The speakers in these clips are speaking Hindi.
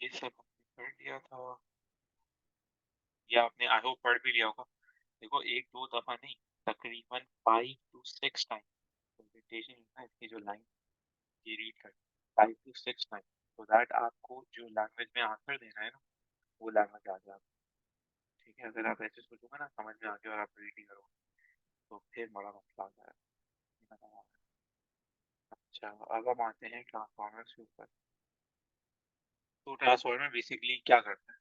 ये सब हमने कर लिया था। ये आपने आई होप पढ़ भी लिया होगा। देखो एक दो दफा नहीं, तकरीबन 5 to 6 टाइम प्रेजेंटेशन है इसकी जो लाइन ये रीड कर 5 to 6 टाइम, so दैट आपको जो लैंग्वेज में आंसर देना है ना वो लैंग्वेज आ जाए। ठीक है, अगर आप ऐसे सोचोगे ना समझ में आ गया और आप रीडिंग करोगे तो फिर बड़ा मसला आ जाएगा। अच्छा, अब हम आते हैं ट्रांसफॉर्मर्स के ऊपर। तो ट्रांसफॉर्मर बेसिकली क्या करता है?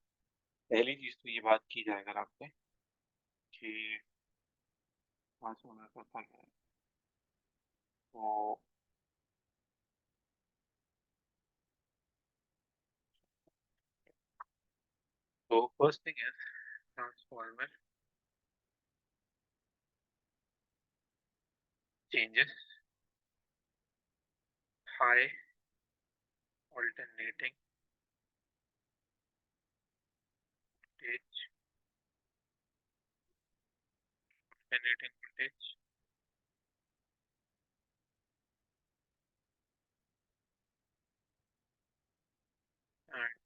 पहली चीज तो ये बात की जाए अगर आपसे कि ट्रांसफॉर्मर करता क्या है, तो फर्स्ट थिंग है transformer changes high alternating voltage, alternating voltage and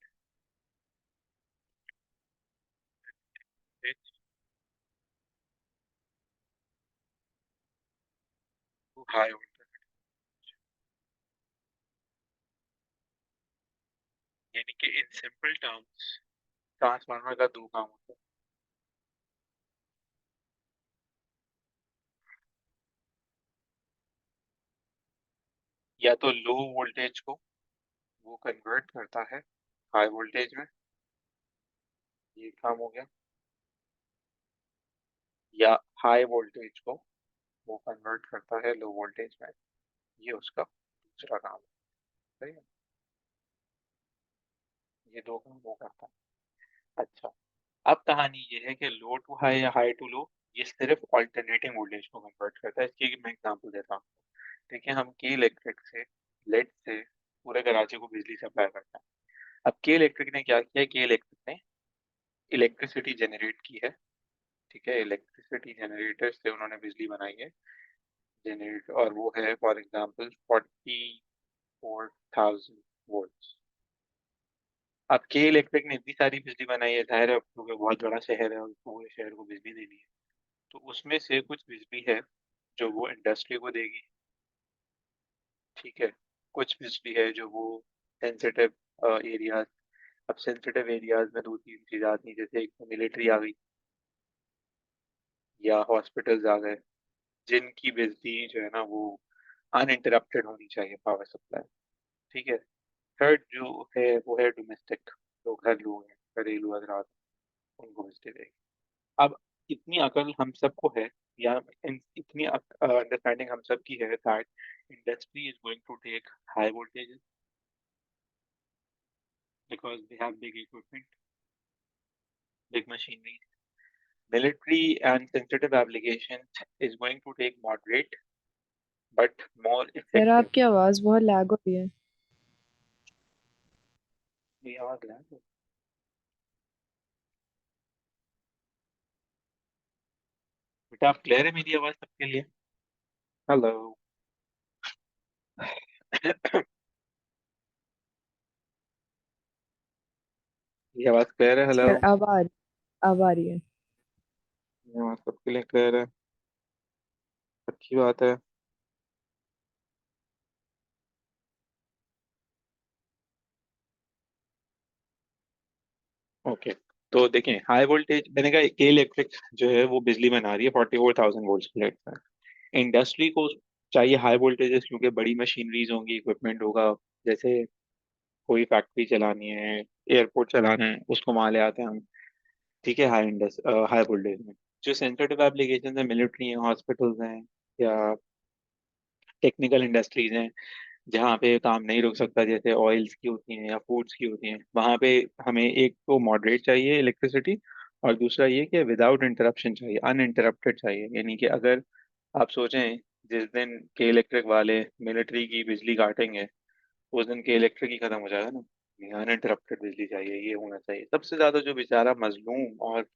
voltage to high voltage। यानी कि इन सिंपल टर्म्स ट्रांसफार्मर का दो काम होता है। या तो लो वोल्टेज को वो कन्वर्ट करता है हाई वोल्टेज में, ये काम हो गया, या हाई वोल्टेज को वो कन्वर्ट करता है लो वोल्टेज में, ये उसका दूसरा काम है। सही है, ये दो काम वो करता है। अच्छा, अब कहानी ये है कि लो टू हाई या हाई टू लो ये सिर्फ ऑल्टरनेटिंग वोल्टेज को कन्वर्ट करता है। इसकी मैं एग्जांपल देता हूँ। देखिए हम के इलेक्ट्रिक से लेड से पूरे कराची को बिजली सप्लाई करता है। अब के इलेक्ट्रिक ने क्या किया, के इलेक्ट्रिक ने इलेक्ट्रिसिटी जनरेट की है। ठीक है, इलेक्ट्रिसिटी जनरेटर से उन्होंने बिजली बनाई है जनरेट, और वो है फॉर एग्जांपल 44,000 वोल्ट। अब के इलेक्ट्रिक ने इतनी सारी बिजली बनाई है, जाहिर है क्योंकि बहुत बड़ा शहर है और पूरे शहर को बिजली देनी है, तो उसमें से कुछ बिजली है जो वो इंडस्ट्री को देगी। ठीक है, कुछ बिजली है जो वो सेंसिटिव एरियाज, अब सेंसिटिव एरियाज में दो तीन चीज आती हैं, जैसे एक तो मिलिट्री आ गई या हॉस्पिटल्स आ गए, जिनकी बिजली जो है ना वो अनइंटरप्टेड होनी चाहिए पावर सप्लाई। ठीक है, थर्ड जो है वो है डोमेस्टिक, जो घर लोग हैं घरेलू हजरात, उनको बिजली देगी। अब इतनी अकल हम सबको है, या इतनी अंडरस्टैंडिंग हम सब की है that industry is going to take high voltage because they have big equipment, big machinery. Military and sensitive applications is going to take moderate but more यार effective. आपकी आवाज बहुत लैग हो रही है। ये आवाज है? बेटा आप क्लियर है मेरी आवाज सबके लिए? हेलो। ये आवाज क्लियर है? हेलो। यार अब आ रही है। ये आवाज सबके लिए क्लियर है? अच्छी बात है। ओके, तो देखें हाई वोल्टेज मैंने कहा के इलेक्ट्रिक जो है वो बिजली बना रही है 44,000 वोल्ट प्लेट पर। इंडस्ट्री को चाहिए हाई वोल्टेजेस क्योंकि बड़ी मशीनरीज होंगी, इक्विपमेंट होगा, जैसे कोई फैक्ट्री चलानी है, एयरपोर्ट चलाना है, उसको वहां ले आते हैं हम। ठीक है, हाई वोल्टेज में जो सेंसिटिव एप्लीकेशन है, मिलिट्री है, हॉस्पिटल्स हैं, या टेक्निकल इंडस्ट्रीज हैं जहाँ पे काम नहीं रुक सकता, जैसे ऑयल्स की होती हैं या फूड्स की होती हैं, वहाँ पे हमें एक तो मॉडरेट चाहिए इलेक्ट्रिसिटी, और दूसरा ये कि विदाउट इंटरप्शन चाहिए, अनइंटरप्टेड चाहिए। यानी कि अगर आप सोचें जिस दिन के इलेक्ट्रिक वाले मिलिट्री की बिजली काटेंगे उस दिन के इलेक्ट्रिक ही खत्म हो जाएगा ना। अनइंटरप्टेड बिजली चाहिए, ये होना चाहिए। सबसे ज्यादा जो बेचारा मजलूम और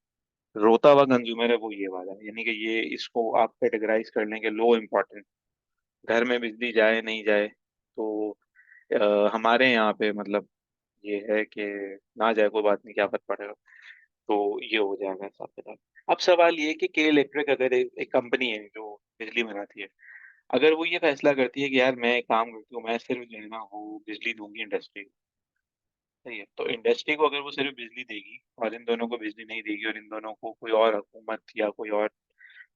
रोता हुआ कंज्यूमर है वो ये वाला है, यानी कि ये इसको आप कैटेगराइज कर लेंगे लो इम्पोर्टेंट। घर में बिजली जाए नहीं जाए तो हमारे यहाँ पे मतलब ये है कि ना जाए कोई बात नहीं, क्या फर्क पड़ेगा। तो ये हो जाएगा हिसाब किताब। अब सवाल ये है कि के इलेक्ट्रिक अगर एक कंपनी है जो बिजली बनाती है, अगर वो ये फैसला करती है कि यार मैं एक काम करती हूँ, मैं सिर्फ जो है ना वो बिजली दूंगी इंडस्ट्री को, सही है, तो इंडस्ट्री को अगर वो सिर्फ बिजली देगी और इन दोनों को बिजली नहीं देगी, और इन दोनों को कोई और हुकूमत या कोई और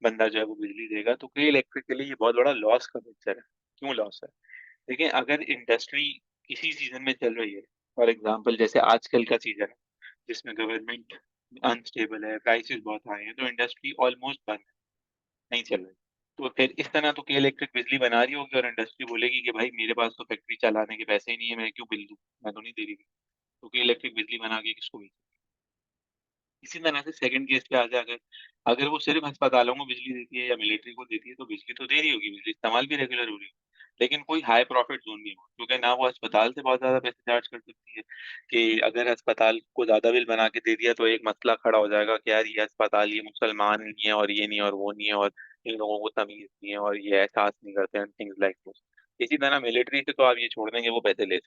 बंदा जो है वो बिजली देगा, तो के इलेक्ट्रिक के लिए ये बहुत बड़ा लॉस का पिक्चर है। क्यों लॉस है? देखिए, अगर इंडस्ट्री किसी सीजन में चल रही है, फॉर एग्जाम्पल जैसे आजकल का सीजन है जिसमें गवर्नमेंट अनस्टेबल है, प्राइसेस बहुत हाई है, तो इंडस्ट्री ऑलमोस्ट बंद है, नहीं चल रही। तो फिर इस तरह तो के इलेक्ट्रिक बिजली बना रही होगी और इंडस्ट्री बोलेगी कि भाई मेरे पास तो फैक्ट्री चलाने के पैसे ही नहीं है, मैं क्यों बिल दूं, मैं तो नहीं दे रही। तो के इलेक्ट्रिक बिजली बना के किसको बेच। इसी तरह से सेकंड केस पे आ जाए, अगर अगर वो सिर्फ अस्पतालों को बिजली देती है या मिलिट्री को देती है, तो बिजली तो दे रही होगी, बिजली इस्तेमाल भी रेगुलर हो रही है, लेकिन कोई हाई प्रॉफिट जोन नहीं हो, क्योंकि ना वो अस्पताल से बहुत ज्यादा पैसे चार्ज कर सकती है, कि अगर अस्पताल को ज्यादा बिल बना के दे दिया तो एक मसला खड़ा हो जाएगा कि यार ये अस्पताल ये मुसलमान नहीं है और ये नहीं और वो नहीं है, और इन लोगों को तमीज नहीं है और ये एहसास नहीं करते हैं, थिंग्स लाइक दिस। इसी तरह मिलिट्री से तो आप ये छोड़ देंगे, वो पैसे ले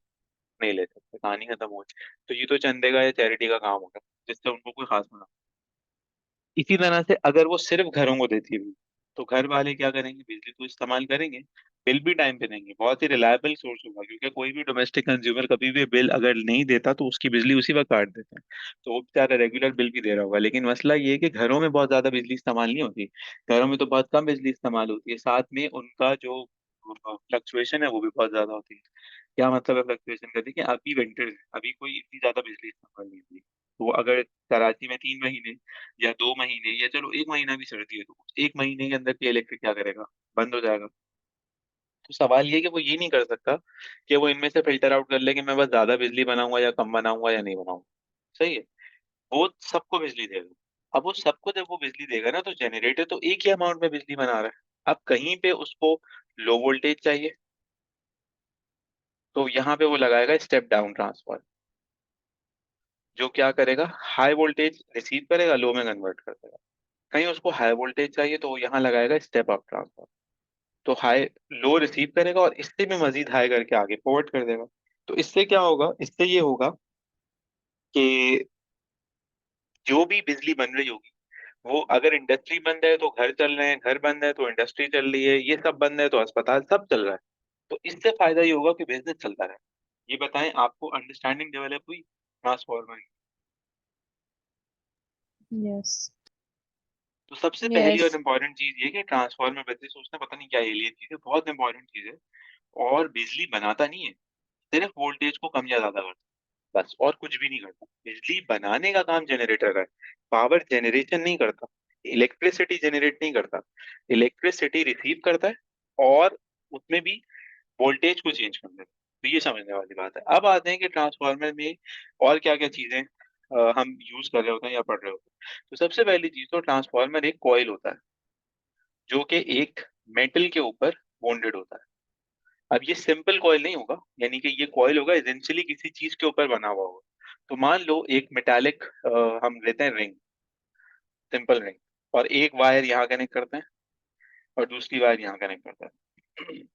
नहीं ले सकते, कहानी खत्म हो गई। तो ये तो चंदे का या चैरिटी का काम होगा, जिससे उनको कोई खास मुनाफा। इसी तरह से अगर वो सिर्फ घरों को देती है, तो घर वाले क्या करेंगे, बिजली तो इस्तेमाल करेंगे, बिल भी टाइम पे देंगे, बहुत ही रिलायबल सोर्स होगा, क्योंकि कोई भी डोमेस्टिक कंज्यूमर कभी भी बिल अगर नहीं देता तो उसकी बिजली उसी वक्त काट देते हैं, तो वो बेचारा रेगुलर बिल भी दे रहा होगा। लेकिन मसला ये है कि घरों में बहुत ज्यादा बिजली इस्तेमाल नहीं होती, घरों में तो बहुत कम बिजली इस्तेमाल होती है, साथ में उनका जो फ्लक्चुएशन है वो भी बहुत ज्यादा होती है। क्या मतलब है फ्लक्चुएशन का? देखिए, अभी विंटर है, अभी कोई इतनी ज्यादा बिजली इस्तेमाल नहीं होती, तो अगर कराची में 3 महीने या 2 महीने या चलो एक महीना भी सर्दी है, तो उस एक महीने के अंदर के इलेक्ट्रिक क्या करेगा, बंद हो जाएगा। तो सवाल ये है कि वो ये नहीं कर सकता कि वो इनमें से फिल्टर आउट कर ले कि मैं बस ज्यादा बिजली बनाऊंगा या कम बनाऊंगा या नहीं बनाऊंगा, सही है। वो सबको बिजली देगा। अब वो सबको जब वो बिजली देगा ना, तो जनरेटर तो एक ही अमाउंट में बिजली बना रहा है। अब कहीं पे उसको लो वोल्टेज चाहिए, तो यहाँ पे वो लगाएगा स्टेप डाउन ट्रांसफार्मर, जो क्या करेगा, हाई वोल्टेज रिसीव करेगा, लो में कन्वर्ट कर देगा। कहीं उसको हाई वोल्टेज चाहिए, तो वो यहाँ लगाएगा स्टेप अप ट्रांसफार्मर, तो हाई लो रिसीव करेगा और इससे भी मजीद हाई करके आगे फॉरवर्ड कर देगा। तो इससे क्या होगा, इससे ये होगा कि जो भी बिजली बन रही होगी, वो अगर इंडस्ट्री बंद है तो घर चल रहे हैं, घर बंद है तो इंडस्ट्री चल रही है, ये सब बंद है तो अस्पताल, सब चल रहा है। तो इससे फायदा ये होगा कि बिजनेस चलता रहे। ये बताएं, आपको अंडरस्टैंडिंग डेवलप हुई ट्रांसफॉर्मर? यस। तो सबसे पहली यस। और इम्पोर्टेंट चीज ये कि ट्रांसफॉर्मर, बच्चे सोचते हैं पता नहीं क्या एलियन चीज है, बहुत इंपॉर्टेंट चीज है। और बिजली बनाता नहीं है, सिर्फ वोल्टेज को कम या ज्यादा करता है, बस और कुछ भी नहीं करता। बिजली बनाने का काम जनरेटर का है, पावर जनरेशन नहीं करता, इलेक्ट्रिसिटी जनरेट नहीं करता, इलेक्ट्रिसिटी रिसीव करता है, और उसमें भी वोल्टेज को चेंज कर देता है। तो ये समझने वाली बात है। अब आते हैं कि ट्रांसफार्मर में और क्या क्या चीजें हम यूज कर रहे होते हैं या पढ़ रहे होते हैं। तो सबसे पहली चीज, तो ट्रांसफार्मर एक कॉइल होता है जो कि एक मेटल के ऊपर बॉन्डेड होता है। अब ये सिंपल कॉइल नहीं होगा, यानी कि ये कॉइल होगा एसेंशियली किसी चीज के ऊपर बना हुआ होगा। तो मान लो एक मेटालिक हम लेते हैं रिंग, सिंपल रिंग, और एक वायर यहाँ कनेक्ट करते हैं और दूसरी वायर यहाँ कनेक्ट करते हैं।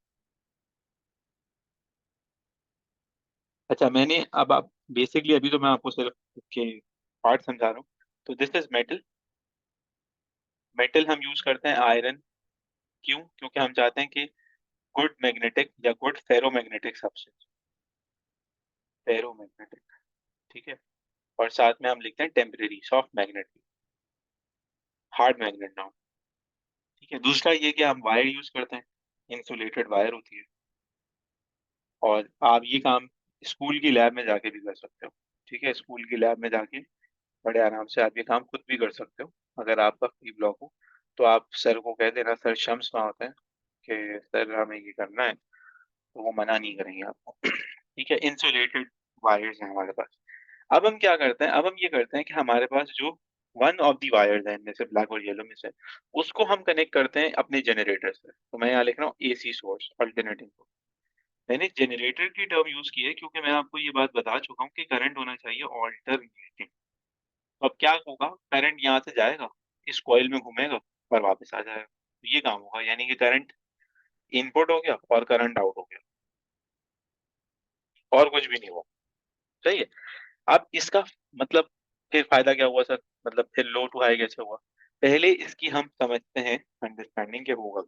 अच्छा, मैंने अब आप बेसिकली अभी तो मैं आपको सिर्फ इसके पार्ट समझा रहा हूँ। तो दिस इज मेटल। मेटल हम यूज करते हैं आयरन, क्यों? क्योंकि हम चाहते हैं कि गुड मैग्नेटिक या गुड फेरोमैग्नेटिक सब्सटेंस, फेरोमैग्नेटिक, ठीक है। और साथ में हम लिखते हैं temporary soft magnet, hard magnet ना हो, ठीक है। दूसरा ये कि हम वायर यूज करते हैं, इंसुलेटेड वायर होती है। और आप ये काम स्कूल की लैब में जाके भी कर सकते हो, ठीक है, स्कूल की लैब में जाके बड़े आराम से आप ये काम खुद भी कर सकते हो। अगर आपका फ्री ब्लॉक हो तो आप सर को कह देना, सर शम्स वहाँ होते हैं, कि सर हमें ये करना है, तो वो मना नहीं करेंगे आपको। ठीक है, इंसुलेटेड वायर्स हैं हमारे पास। अब हम क्या करते हैं, अब हम ये करते हैं कि हमारे पास जो वन ऑफ दी वायर्स है इनमें से, ब्लैक और येलो में से, उसको हम कनेक्ट करते हैं अपने जनरेटर से। तो मैं यहाँ लिख रहा हूँ एसी सोर्स, अल्टरनेटिंग। मैंने जनरेटर की टर्म यूज की है क्योंकि मैं आपको ये बात बता चुका हूँ कि करंट होना चाहिए ऑल्टरनेटिंग। तो अब क्या होगा, करंट यहाँ से जाएगा, इस कॉइल में घूमेगा और वापस आ जाएगा, तो ये काम होगा, यानी कि करंट इनपुट हो गया और करंट आउट हो गया, और कुछ भी नहीं हुआ। सही है। अब इसका मतलब फिर फायदा क्या हुआ सर? मतलब फिर लो टू हाई कैसे हुआ? पहले इसकी हम समझते हैं अंडरस्टैंडिंग के होगा।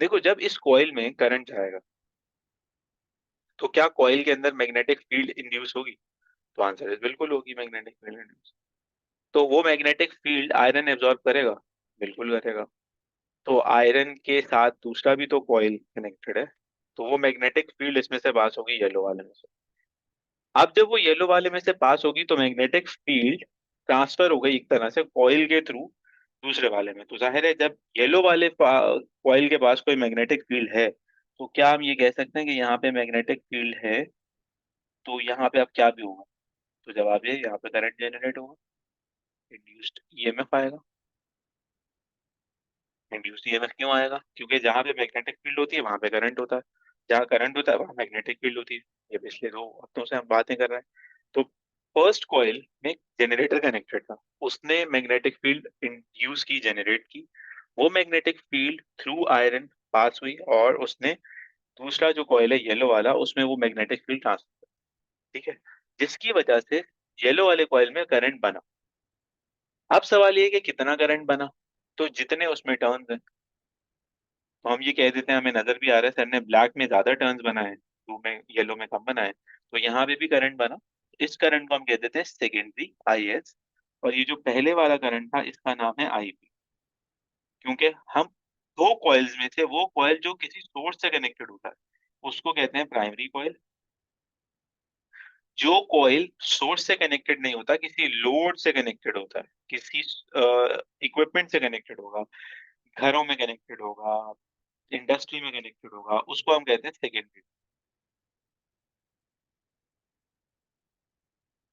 देखो, जब इस कॉइल में करंट जाएगा तो क्या कॉइल के अंदर मैग्नेटिक फील्ड इंड्यूस होगी? तो आंसर इज बिल्कुल होगी, मैग्नेटिक फील्ड इंड्यूस। तो वो मैग्नेटिक फील्ड आयरन एब्जॉर्ब करेगा? बिल्कुल करेगा। तो आयरन के साथ दूसरा भी तो कॉइल कनेक्टेड है, तो वो मैग्नेटिक फील्ड इसमें से पास होगी येलो वाले में से। अब जब वो येलो वाले में से पास होगी तो मैग्नेटिक फील्ड ट्रांसफर हो गई एक तरह से कॉइल के थ्रू दूसरे वाले में। तो जाहिर है जब येलो वाले कॉइल के पास कोई मैग्नेटिक फील्ड है, तो क्या हम ये कह सकते हैं कि यहाँ पे मैग्नेटिक फील्ड है? तो यहाँ पे अब क्या भी होगा? तो जवाब ये, यहाँ पे करंट जनरेट होगा, इंड्यूस्ड ईएमएफ आएगा। इंड्यूस्ड ईएमएफ क्यों आएगा? क्योंकि जहां पे मैग्नेटिक फील्ड होती है वहां पे करंट होता है, जहां करंट होता है वहां मैग्नेटिक फील्ड होती है। ये पिछले 2 हफ्तों से हम बातें कर रहे हैं। तो फर्स्ट कॉइल में जनरेटर कनेक्टेड था, उसने मैग्नेटिक फील्ड इंड्यूस की, जनरेट की। वो मैग्नेटिक फील्ड थ्रू आयरन पास हुई और उसने दूसरा जो कॉइल है येलो वाला, उसमें वो मैग्नेटिक फील्ड ट्रांसफर, ठीक है, जिसकी वजह से येलो वाले कॉइल में करंट बना। अब सवाल ये है कि कितना करंट बना? तो जितने उसमें टर्न्स हैं, तो हम ये कह देते हैं, हमें नजर भी आ रहा है सर ने ब्लैक में ज्यादा टर्न्स बनाए, ब्लू में येलो में कम बनाए, तो यहाँ पे भी करंट बना। इस करंट को हम कह देते हैं सेकेंडरी आईएस। और ये जो पहले वाला करंट था इसका नाम है आईपी। क्योंकि हम दो कॉइल्स में से वो कॉइल जो किसी सोर्स से कनेक्टेड होता है उसको कहते हैं प्राइमरी कॉइल। जो कॉइल सोर्स से कनेक्टेड नहीं होता, किसी लोड से कनेक्टेड होता है, किसी इक्विपमेंट से कनेक्टेड होगा, घरों में कनेक्टेड होगा, इंडस्ट्री में कनेक्टेड होगा, उसको हम कहते हैं सेकेंडरी।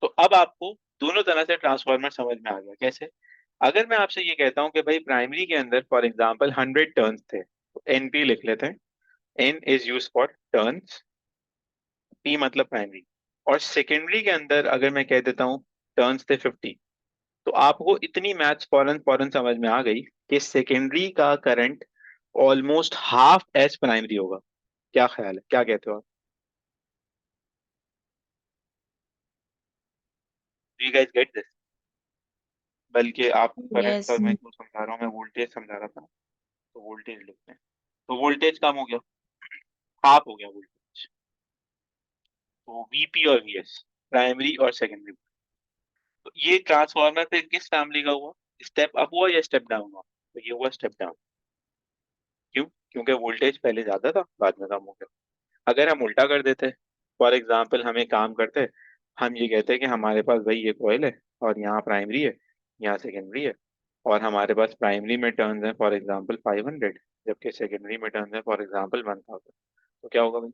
तो अब आपको दोनों तरह से ट्रांसफार्मर समझ में आ गया कैसे। अगर मैं आपसे ये कहता हूँ कि भाई प्राइमरी के अंदर फॉर एग्जांपल 100 टर्न्स थे, तो एनपी लिख लेते हैं। N is use for turns, P मतलब प्राइमरी। और सेकेंडरी के अंदर अगर मैं कह देता हूँ टर्न्स थे 50, तो आपको इतनी मैथ्स फौरन फौरन समझ में आ गई कि सेकेंडरी का current almost half as primary होगा। क्या ख्याल है, क्या कहते हो आप? You guys get this? बल्कि आप करंट यस। सर, मैं क्यों समझा रहा हूँ, मैं वोल्टेज समझा रहा था। तो वोल्टेज लिखते हैं। तो वोल्टेज कम हो गया, हाफ हो गया वोल्टेज। तो वीपी और वीएस, प्राइमरी और सेकेंडरी। तो ये ट्रांसफार्मर फिर किस फैमिली का हुआ? स्टेप अप हुआ या स्टेप डाउन हुआ? तो ये हुआ स्टेप डाउन। क्यों? क्योंकि वोल्टेज पहले ज्यादा था, बाद में कम हो गया। अगर हम उल्टा कर देते, फॉर एग्जाम्पल हम एक काम करते, हम ये कहते हैं कि हमारे पास भाई ये कॉइल है और यहाँ प्राइमरी है, यहाँ सेकेंडरी है, और हमारे पास प्राइमरी में टर्न्स है फॉर एग्जाम्पल 500, जबकि सेकेंडरी में टर्न्स है फॉर एग्जाम्पल 1000। तो क्या होगा भाई?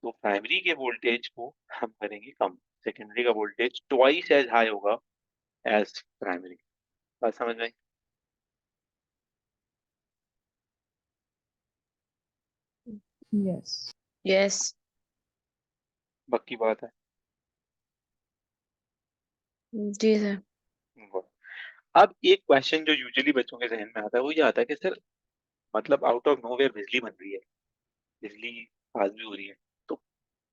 तो प्राइमरी के वोल्टेज को हम करेंगे कम, सेकेंडरी का वोल्टेज ट्वाइस एज हाई होगा एज प्राइमरी। बात समझ में आई? यस। यस। पक्की बात है। जी सर। वो। अब एक क्वेश्चन जो यूजुअली बच्चों के जहन में आता है वो ये आता है कि सर, मतलब आउट ऑफ नोवेयर बिजली बन रही है, बिजली पास भी हो रही है, तो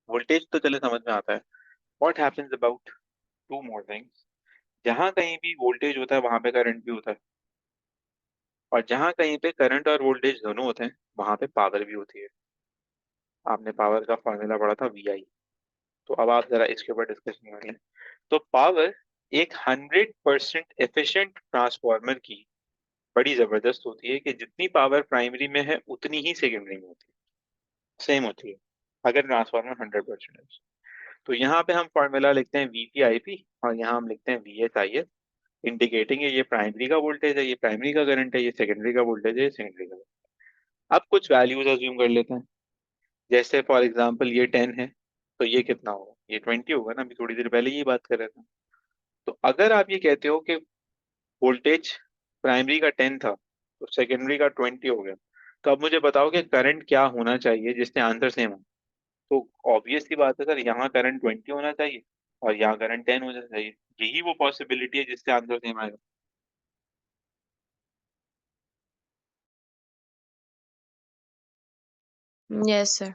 वोल्टेज तो चले समझ में आता है। What happens about two more things? जहां कहीं भी वोल्टेज होता है वहां पे करंट भी होता है, और जहां कहीं पे करंट और वोल्टेज दोनों होते हैं वहां पे पावर भी होती है। आपने पावर का फॉर्मूला पढ़ा था वीआई। तो अब आप जरा इसके ऊपर डिस्कशन कर लें। तो पावर एक 100% एफिशिएंट ट्रांसफार्मर की बड़ी जबरदस्त होती है कि जितनी पावर प्राइमरी में है उतनी ही सेकेंडरी में होती है, सेम होती है, अगर ट्रांसफार्मर 100% है। तो यहाँ पे हम फॉर्मूला लिखते हैं वीपी आईपी, और यहाँ हम लिखते हैं वीएस आई एस, इंडिकेटिंग है ये प्राइमरी का वोल्टेज है, ये प्राइमरी का करंट है, ये सेकेंडरी का वोल्टेज है, ये सेकेंडरी का। अब कुछ वैल्यूज अज्यूम कर लेते हैं। जैसे फॉर एग्जांपल ये 10 है, तो ये कितना होगा? ये 20 होगा ना, अभी थोड़ी देर पहले ये बात कर रहे थे। तो अगर आप ये कहते हो कि वोल्टेज प्राइमरी का 10 था तो सेकेंडरी का 20 हो गया, तो अब मुझे बताओ कि करंट क्या होना चाहिए जिससे आंसर सेम हो? तो ऑब्वियस सी बात है सर, यहाँ करंट 20 होना चाहिए और यहाँ करंट 10 होना चाहिए। यही वो पॉसिबिलिटी है जिससे आंसर सेम आएगा। Yes sir.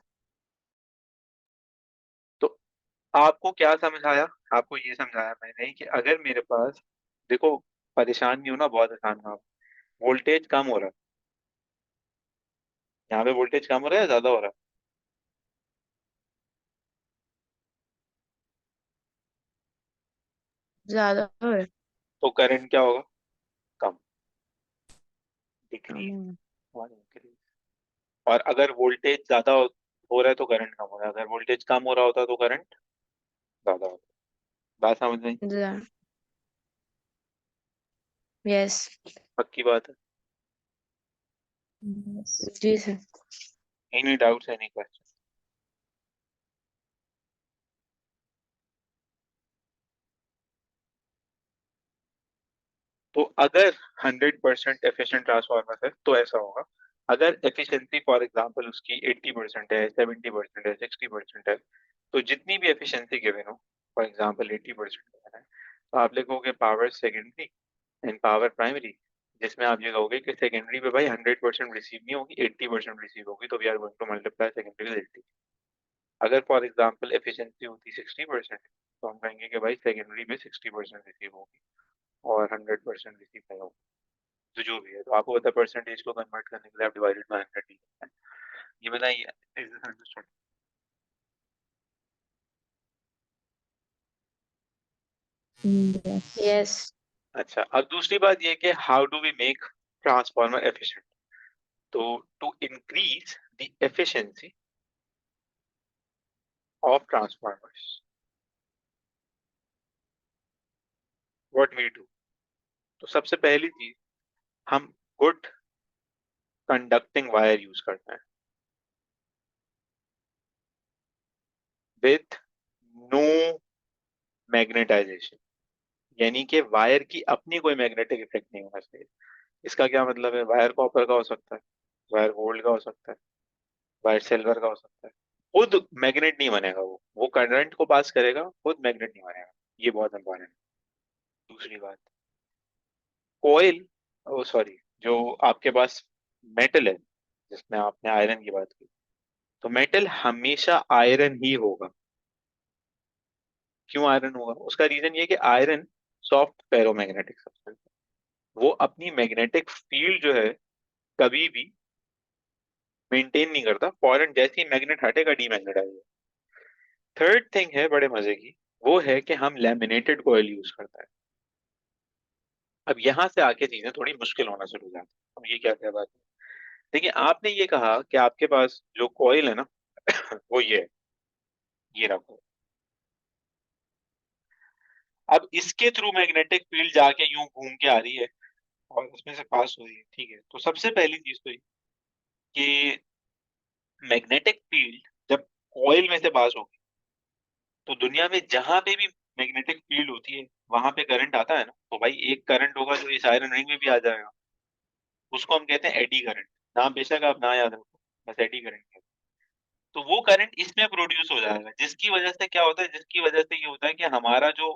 तो आपको क्या समझाया? आपको ये समझाया मैंने कि अगर मेरे पास, देखो, परेशान नहीं होना, बहुत आसान काम। वोल्टेज कम हो रहा है, यहाँ पे वोल्टेज कम हो रहा है या ज्यादा हो रहा है? ज्यादा हो रहा तो करंट क्या होगा? कम, डिक्रीज है। और इंक्रीज। और अगर वोल्टेज ज्यादा हो रहा है तो करंट कम हो रहा है, अगर वोल्टेज कम हो रहा होता तो करंट ज्यादा होता। बात समझ में आई? यस। पक्की बात है? Yes. जी sir. Any doubts, any question? तो अगर 100% एफिशिएंट ट्रांसफार्मर है तो ऐसा होगा। अगर एफिशिएंसी फॉर एग्जांपल उसकी 80% है, 70% है, 60% है, तो जितनी भी एफिशिएंसी गिवन हो, फॉर एग्जांपल 80% है, तो आप लिखोगे power secondary and power primary, जिसमें आप ये कहोगे कि सेकेंडरी पे भाई 100% रिसीव नहीं होगी, 80% रिसीव होगी, तो we are going to multiply secondary with 80। अगर फॉर एग्जांपल एफिशिएंसी होती 60%, तो हम कहेंगे कि भाई सेकेंडरी में 60% रिसीव होगी और 100% रिसीव नहीं होगी। तो जो भी है, तो आपको पता है परसेंटेज को कन्वर्ट करने के लिए आप डिवाइडेड बाय 100 ही करते हैं। ये बताइए, is this understood? Yes. Yes. अच्छा, अब दूसरी बात ये कि how do we make transformer efficient? तो to increase the efficiency of transformers, what we do? तो सबसे पहली चीज, हम गुड कंडक्टिंग वायर यूज करते हैं विथ नो मैग्नेटाइजेशन, यानी कि वायर की अपनी कोई मैग्नेटिक इफेक्ट नहीं होना चाहिए। इसका क्या मतलब है? वायर कॉपर का हो सकता है, वायर गोल्ड का हो सकता है, वायर सिल्वर का हो सकता है, खुद मैग्नेट नहीं बनेगा, वो करंट को पास करेगा, खुद मैग्नेट नहीं बनेगा। ये बहुत इंपॉर्टेंट है। दूसरी बात, कोयल, ओ सॉरी, जो आपके पास मेटल है, जिसमें आपने आयरन की बात की, तो मेटल हमेशा आयरन ही होगा। क्यों आयरन होगा? उसका रीजन ये कि आयरन सॉफ्ट फेरोमैग्नेटिक सब्सटेंस है, वो अपनी मैग्नेटिक फील्ड जो है कभी भी मेंटेन नहीं करता, फॉरेन जैसे ही मैग्नेट हटेगा डीमैग्नेटाइज। थर्ड थिंग है बड़े मजे की, वो है कि हम लैमिनेटेड कॉइल यूज करते हैं। अब यहां से आके चीजें थोड़ी मुश्किल होना शुरू हो जाती है। अब ये क्या क्या बात है? देखिए, आपने ये कहा कि आपके पास जो कॉइल है ना वो ये है, ये रखो। अब इसके थ्रू मैग्नेटिक फील्ड जाके यूं घूम के आ रही है और उसमें से पास हो रही है, ठीक है? तो सबसे पहली चीज तो ये कि मैग्नेटिक फील्ड जब कॉइल में से पास होगी, तो दुनिया में जहां पे भी मैग्नेटिक फील्ड होती है वहां पे करंट आता है ना, तो भाई एक करंट होगा जो इस आयरन रिंग में भी आ जाएगा, उसको हम कहते हैं एडी करंट। नाम बेशक आप ना याद रखो, बस एडी करंट। तो वो करंट इसमें प्रोड्यूस हो जाएगा, जिसकी वजह से क्या होता है, जिसकी वजह से ये होता है कि हमारा जो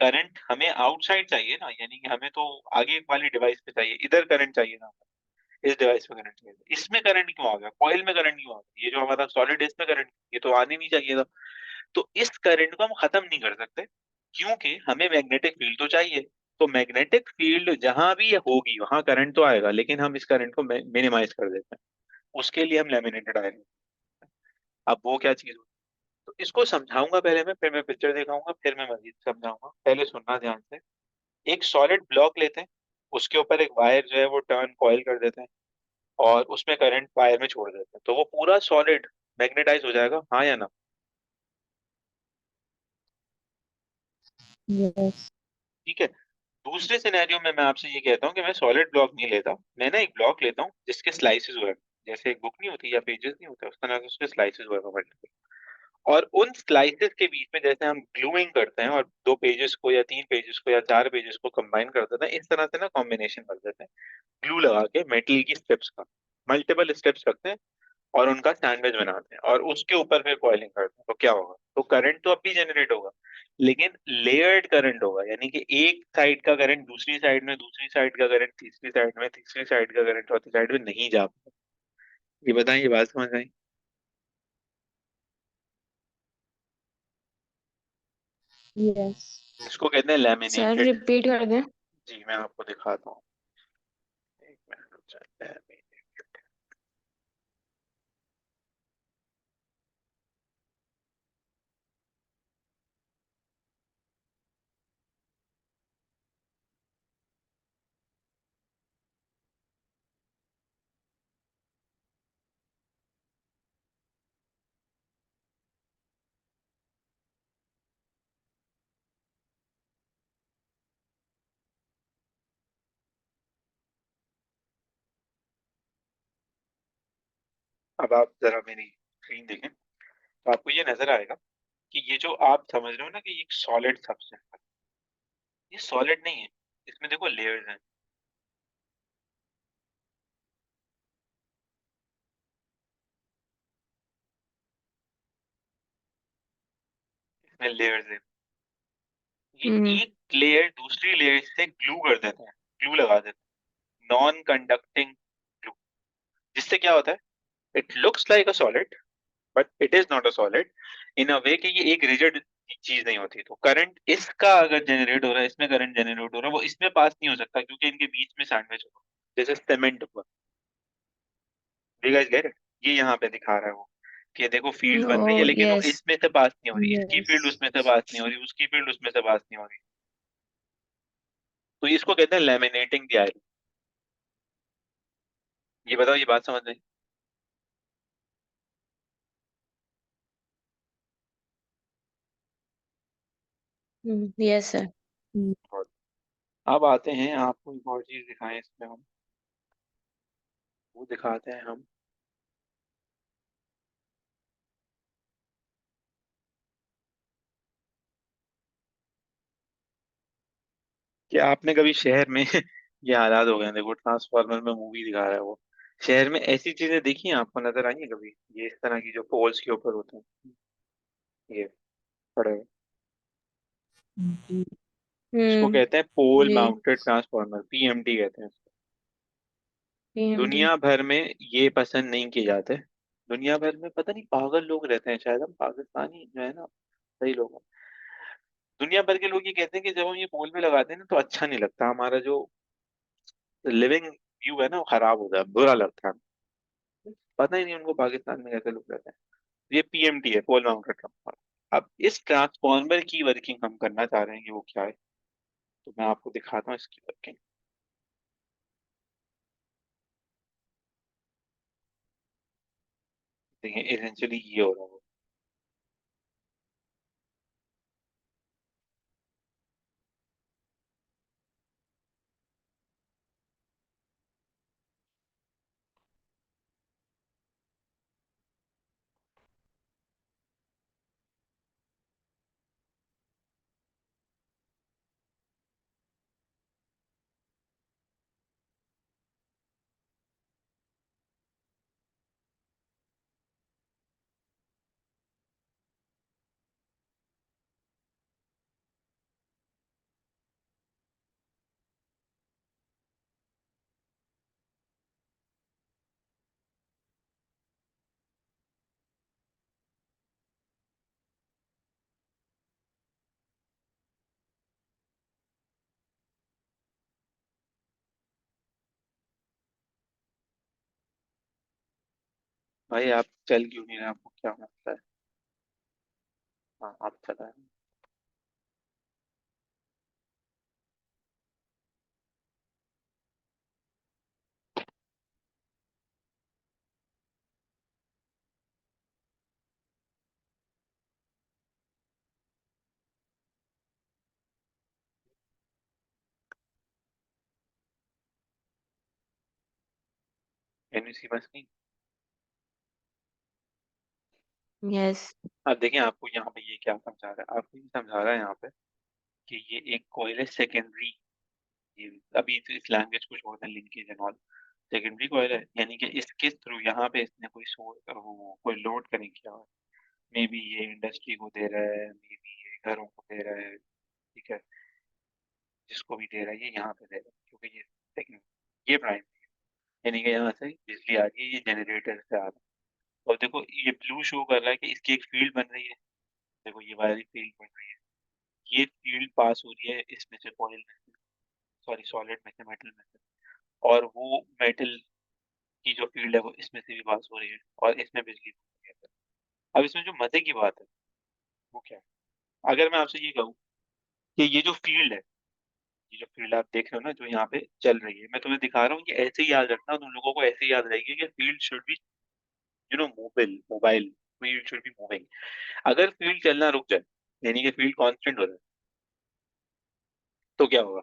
करंट हमें आउटसाइड चाहिए ना, यानी कि हमें तो आगे वाली डिवाइस पे चाहिए, इधर करंट चाहिए ना, इस डिवाइस पे करंट चाहिए, इसमें करंट क्यों आ गया? कॉइल में करंट क्यों आ गया? ये जो हमारा सॉलिड है इसमें करंट, ये तो आने नहीं चाहिए था। तो इस करंट को हम खत्म नहीं कर सकते, क्योंकि हमें मैग्नेटिक फील्ड तो चाहिए। तो मैग्नेटिक फील्ड जहां भी होगी वहां करंट तो आएगा, लेकिन हम इस करंट को मिनिमाइज कर देते हैं। उसके लिए हम लेमिनेटेड आयरन। अब वो क्या चीज होती है? तो इसको समझाऊंगा पहले मैं, फिर मैं पिक्चर दिखाऊंगा, फिर मैं मजीद समझाऊंगा। पहले सुनना ध्यान से। एक सॉलिड ब्लॉक लेते हैं, उसके ऊपर एक वायर जो है वो टर्न कॉइल कर देते हैं, और उसमें करंट वायर में छोड़ देते हैं, तो वो पूरा सॉलिड मैग्नेटाइज हो जाएगा, हाँ या ना? Yes. ठीक है। दूसरे सिनेरियो में मैं आपसे ये कहता हूँ कि मैं सॉलिड ब्लॉक नहीं लेता, मैं ना एक ब्लॉक लेता हूँ जिसके स्लाइसेस हुए हैं। जैसे एक बुक नहीं होती या पेजेस नहीं होते, उस तरह से उसके स्लाइसेस हुए हैं, और उन स्लाइसेस के बीच में जैसे हम ग्लूइंग करते हैं और दो पेजेस को या तीन पेजेस को या चार पेजेस को कंबाइन कर देते हैं, इस तरह से ना कॉम्बिनेशन कर देते हैं ग्लू लगा के मेटल की स्ट्रिप्स का। मल्टीपल स्टेप्स रखते हैं और उनका सैंडविच बनाते हैं और उसके ऊपर फिर कॉइलिंग करते हैं, तो क्या होगा? तो करंट तो अब भी जनरेट होगा, लेकिन लेयर्ड करंट होगा, यानी कि एक साइड का करंट दूसरी साइड में, दूसरी साइड का करंट तीसरी साइड में, तीसरी साइड का करंट चौथी साइड में नहीं जा पाता। ये बताएं, ये बात समझ आई? Yes. इसको कहते हैं सर लैमिनेटेड। रिपीट कर दें। जी मैं आपको दिखाता हूँ, एक मिनट रुक जाए। लैमिनेटेड। अब आप जरा मेरी स्क्रीन देखें तो आपको ये नजर आएगा कि ये जो आप समझ रहे हो ना कि ये एक सॉलिड सब्सटेंस है, ये सॉलिड नहीं है। इसमें देखो लेयर्स हैं, इसमें लेयर्स है। ये हम्म। एक लेयर दूसरी लेयर से ग्लू कर देते हैं, ग्लू लगा देते हैं, नॉन कंडक्टिंग ग्लू। जिससे क्या होता है, it looks like a solid but it is not a solid in a way कि ये एक रिजिड चीज नहीं होती। तो करंट इसका अगर जनरेट हो रहा है, इसमें करंट जनरेट हो रहा है, वो इसमें पास नहीं हो सकता क्योंकि इनके बीच में सैंडविच होगा, जैसे सीमेंट हुआ। You guys get it? ये यहाँ पे दिखा रहा है वो कि देखो फील्ड बन ओ रही है लेकिन वो यस। इसमें से पास नहीं हो रही, इसकी फील्ड Yes. उसमें से पास नहीं हो रही, उसकी फील्ड उसमें से पास नहीं हो रही। तो इसको कहते हैं लैमिनेटिंग द आयरन। ये बताओ, ये बात समझ में आई? Yes sir. Mm. और अब आते हैं, आपको एक और चीज दिखाएं इसमें हम, वो दिखाते हैं हम कि आपने कभी शहर में ये हालात हो गए हैं, देखो ट्रांसफार्मर में मूवी दिखा रहा है वो, शहर में ऐसी चीजें देखी हैं आपको, नजर आई है कभी? ये इस तरह की जो पोल्स के ऊपर होते हैं, ये पड़े हुए। जी. इसको हम्म। कहते हैं पोल जी। माउंटेड ट्रांसफार्मर, पीएमटी कहते हैं इसको। पीएमटी। दुनिया भर में ये पसंद नहीं किए जाते। दुनिया भर में पता नहीं पागल लोग रहते हैं, शायद हम पाकिस्तानी जो है ना, सही लोग हैं। दुनिया भर के लोग ये कहते हैं कि जब हम ये पोल में लगाते हैं ना तो अच्छा नहीं लगता, हमारा जो लिविंग व्यू है ना वो खराब होता है, बुरा लगता है। पता ही नहीं उनको पाकिस्तान में कैसे लोग रहते हैं। ये पीएमटी है, पोल माउंटेड ट्रांसफार्मर। अब इस ट्रांसफार्मर की वर्किंग हम करना चाह रहे हैं कि वो क्या है, तो मैं आपको दिखाता हूँ इसकी वर्किंग। देखिए एसेंशियली ये हो रहा है। भाई आप चल क्यों नहीं रहे, आपको क्या मसला है? हाँ आप चला है। Can you see my screen? Yes. अब देखिए आपको यहाँ पे ये क्या समझा रहा है, आपको ये समझा रहा है यहाँ पे कि ये एक कॉइल है सेकेंडरी। ये अभी तो इस लैंग्वेज को छोड़ दें, linkage and all. Secondary coil है यानी कि इसके थ्रू यहाँ पे इसने कोई वो कोई लोड कनेक्ट किया हुआ है। मे बी ये इंडस्ट्री को दे रहा है, मे बी ये घरों को दे रहा है, ठीक है, जिसको भी दे रहा है ये यहाँ पे दे रहा है क्योंकि ये सेकेंड, ये प्राइम, यानी कि यहाँ से बिजली आ रही है, ये जनरेटर से आ रहा है। और देखो ये ब्लू शो कर रहा है कि इसकी एक फील्ड बन रही है, देखो ये वायरिंग फील्ड बन रही है। ये फील्ड पास हो रही है इसमें से कॉइल में से, सॉरी सॉलिड में से, मेटल में से, और वो मेटल की जो फील्ड है वो इसमें से भी पास हो रही है और इसमें बिजली हो रही है। अब इसमें जो मजे की बात है वो क्या है, अगर मैं आपसे ये कहूँ कि ये जो फील्ड है, ये जो फील्ड आप देख रहे हो ना जो यहाँ पे चल रही है, मैं तुम्हें दिखा रहा हूँ, ये ऐसे ही याद रखना, तुम लोगों को ऐसे ही याद रहेगी कि field should be mobile mobile, field should be moving. अगर फील्ड चलना रुक जाए, यानी कि फील्ड कांस्टेंट हो जाए, तो क्या होगा?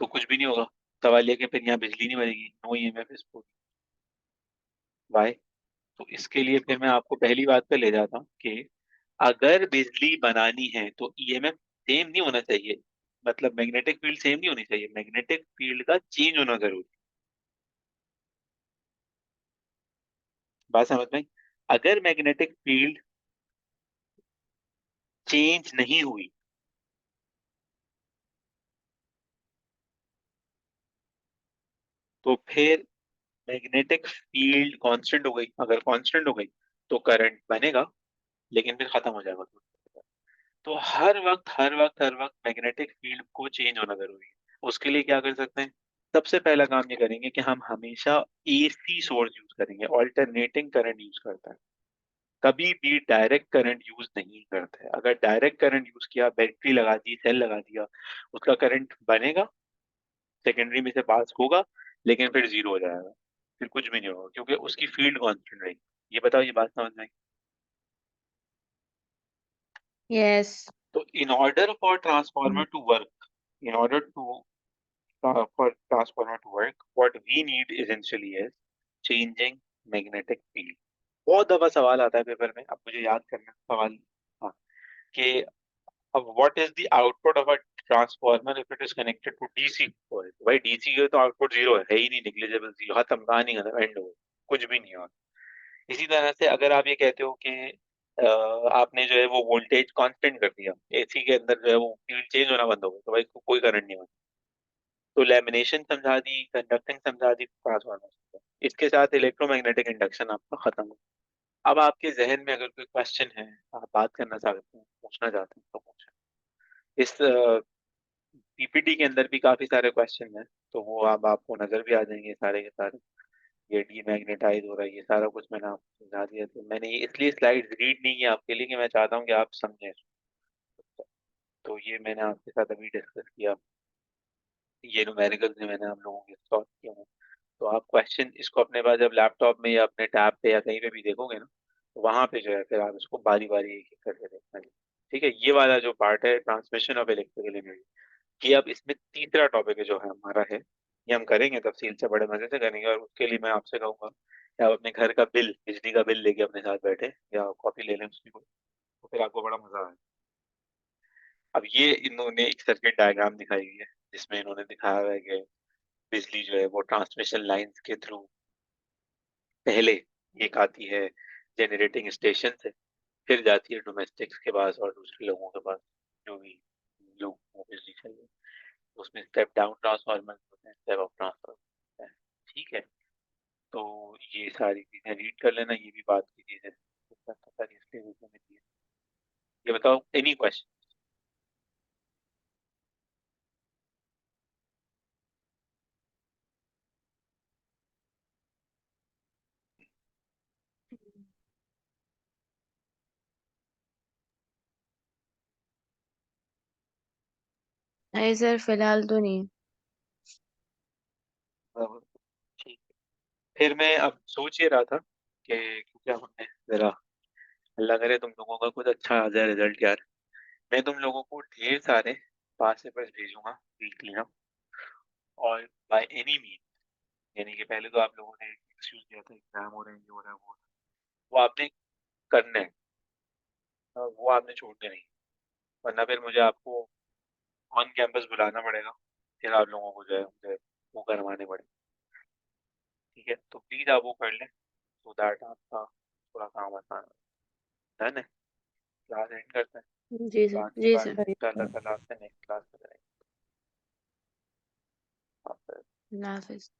तो कुछ भी नहीं होगा। सवाल ये कि फिर यहाँ बिजली नहीं बनेगी, नो ईएमएफ इज। वाई? तो इसके लिए फिर मैं आपको पहली बात पे ले जाता हूँ कि अगर बिजली बनानी है तो ईएमएफ सेम नहीं होना चाहिए, मतलब मैग्नेटिक फील्ड सेम नहीं होनी चाहिए, मैग्नेटिक फील्ड का चेंज होना जरूरी। बात समझ में आई? अगर मैग्नेटिक फील्ड चेंज नहीं हुई तो फिर मैग्नेटिक फील्ड कांस्टेंट हो गई, अगर कांस्टेंट हो गई तो करंट बनेगा, लेकिन फिर खत्म हो जाएगा। तो हर वक्त मैग्नेटिक फील्ड को चेंज होना जरूरी है। उसके लिए क्या कर सकते हैं? सबसे पहला काम ये करेंगे कि हम हमेशा एसी सोर्स यूज करेंगे, ऑल्टरनेटिंग करंट यूज करता है, कभी भी डायरेक्ट करंट यूज नहीं करते हैं। अगर डायरेक्ट करंट यूज किया, बैटरी लगा दी, सेल लगा दिया, उसका करंट बनेगा, सेकेंडरी में से पास होगा, लेकिन फिर जीरो हो जाएगा, फिर कुछ भी नहीं होगा, क्योंकि उसकी फील्ड कांस्टेंट रहेगी। ये बताओ, ये बात समझ में आई? Yes. तो in order for transformer to work, in order to for transformer to work, what we need essentially is changing magnetic field। बहुत दफा सवाल आता है पेपर में, अब मुझे याद करना सवाल। हाँ, कि अब what is the output of a transformer if it is connected to DC coil? भाई डीसी के तो आउटपुट जीरो है ही नहीं, निग्लिजिबल जीरो, खत्म, कहानी खत्म, एंड हो, कुछ भी नहीं। और इसी तरह से अगर आप ये कहते हो कि आपने जो है वो वोल्टेज कांस्टेंट कर दिया, एसी के अंदर जो है वो फील्ड चेंज होना बंद हो गया, तो भाई कोई करंट नहीं। तो लैमिनेशन समझा दी, कंडक्टिंग समझा दी, ट्रांसफॉर्मर, इसके साथ इलेक्ट्रोमैग्नेटिक इंडक्शन आपका खत्म हो। अब आपके जहन में अगर कोई क्वेश्चन है, आप बात करना चाहते हैं, पूछना चाहते हैं, तो पूछें। इस पीपीटी के अंदर भी काफी सारे क्वेश्चन हैं, तो वो अब आपको नजर भी आ जाएंगे सारे के सारे। ये डीमैग्नेटाइज हो रहा है, ये सारा कुछ मैंने आपको समझा दिया। तो मैंने इसलिए स्लाइड्स रीड नहीं किया आपके लिए कि मैं चाहता हूँ कि आप समझें। तो ये मैंने आपके साथ अभी डिस्कस किया, ये न्यूमेरिकल्स ने मैंने आप लोगों के सॉल्व किया। तो आप क्वेश्चन इसको अपने पास जब लैपटॉप में या अपने टैब पे या कहीं पे भी देखोगे ना, तो वहां पे जो है फिर आप इसको बारी बारी एक एक करके देखना। ठीक है, ये वाला जो पार्ट है ट्रांसमिशन ऑफ इलेक्ट्रिकल एनर्जी, ये अब इसमें तीसरा टॉपिक है जो है हमारा है, ये हम करेंगे तफसील से, बड़े मजे से करेंगे। और उसके लिए मैं आपसे कहूंगा कि आप अपने घर का बिल, बिजली का बिल लेके अपने साथ बैठे या कॉपी ले लें उसकी कोई, तो फिर आपको बड़ा मजा आए। अब ये इन्होंने एक सर्किट डायग्राम दिखाई हुई है, जिसमें इन्होंने दिखाया हुआ है कि बिजली जो है वो ट्रांसमिशन लाइंस के थ्रू पहले एक आती है जनरेटिंग स्टेशन से, फिर जाती है डोमेस्टिक्स के पास और दूसरे लोगों के पास, जो भी लोग को बिजली चाहिए। उसमें स्टेप डाउन ट्रांसफार्मर होते हैं, स्टेप अप ट्रांसफार्मर होते हैं। ठीक है, तो ये सारी चीजें रीड कर लेना, ये भी बात की चीजें सारी इसलिए रूप में मिलती है। ये बताओ, एनी क्वेश्चन? नहीं सर, फिलहाल तो नहीं। ठीक। फिर मैं अब सोच ये रहा था कि क्योंकि हमने जरा, अल्लाह करे तुम लोगों का कुछ अच्छा आ जाए रिजल्ट यार, मैं तुम लोगों को ढेर सारे पास पेपर्स भेजूंगा वीकली ना, और बाय एनी मीन, यानी कि पहले तो आप लोगों ने एक्सक्यूज दिया था एग्जाम हो रहे हैं, ये हो रहा है, वो हो रहा है, वो आपने करना है, वो आपने छोड़ने नहीं, वरना फिर मुझे आपको ऑन कैंपस बुलाना पड़ेगा, फिर आप लोगों को जो है मुझे वो करवाने पड़े। ठीक है, तो प्लीज आप वो कर लें, सो दैट आपका थोड़ा काम आसान हो। डन है? क्लास एंड करते हैं, जी सर, बाकी जी बात सर। इंशाल्लाह कल आपसे नेक्स्ट क्लास में करेंगे। अल्लाह हाफिज।